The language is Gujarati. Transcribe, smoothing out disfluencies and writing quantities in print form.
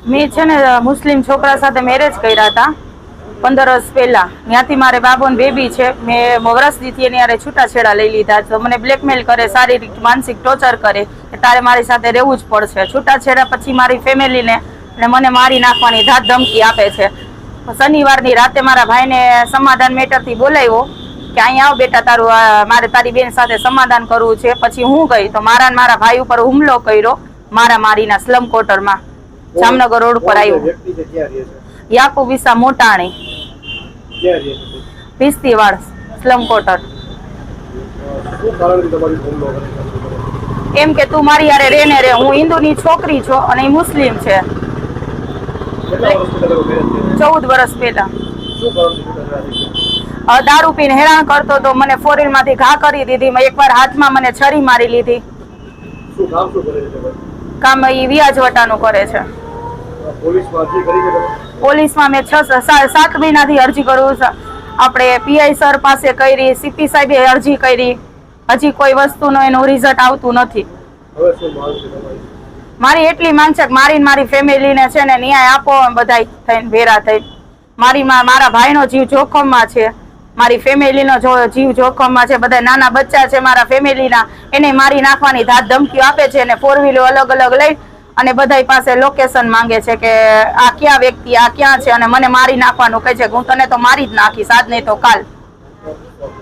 મેં છે ને મુસ્લિમ છોકરા સાથે મેરેજ કર્યા હતા 15 વર્ષ પહેલા. ત્યાંથી મારે બાબો ને બેબી છે. મેં વર્ષ દીધી એની યારે છૂટાછેડા લઈ લીધા. તો મને બ્લેકમેલ કરે, શારીરિક માનસિક ટોર્ચર કરે કે તારે મારી સાથે રહેવું જ પડશે. છૂટાછેડા પછી મારી ફેમિલીને અને મને મારી નાખવાની ધાક ધમકી આપે છે. શનિવારની રાતે મારા ભાઈને સમાધાન મેટરથી બોલાવ્યો કે અહીંયા આવ બેટા, તારું મારે તારી બેન સાથે સમાધાન કરવું છે. પછી હું ગઈ તો મારા ભાઈ ઉપર હુમલો કર્યો, મારીના સ્લમ ક્વાર્ટરમાં જામનગર રોડ પર આવ્યું. Yakub Visa Motani, Pistiwad slum quarter. એમ કે તું મારી યારે રે ને રે, હું હિન્દુની છોકરી છું અને એ મુસ્લિમ છે. 14 વર્ષ પહેલા દારૂ પીને હેરાન કરતો તો. મને ફોરેન માંથી ઘા કરી દીધી. એકવાર હાથમાં મને છરી મારી લીધી. કામ એ વ્યાજવટાનું કરે છે. પોલીસમાં મેં 7 મહિનાથી અરજી કરું. આપણે પીઆઈ સર પાસે કરી, સીપી સાહેબે અરજી કરી, હજી કોઈ વસ્તુનો એનું રિઝલ્ટ આવતું નથી. મારી એટલી માંગ છે કે મારી ફેમિલીને છે ને ન્યાય આપો. બધા થઈને ભેરા થઈ. મારા ભાઈનો જીવ જોખમમાં છે, મારી ફેમિલીનો જીવ જોખમમાં છે. બધા નાના બચ્ચા છે મારા ફેમિલીના, એને મારી નાખવાની ધાક ધમકીઓ આપે છે. અને 4 વ્હીલો અલગ અલગ લઈ અને બધા પાસે લોકેશન માંગે છે કે આ ક્યાં વ્યક્તિ, આ ક્યાં છે, અને મને મારી નાખવાનું કહે છે. હું તને તો મારી જ નાખીશ, આજ નહીં તો કાલ.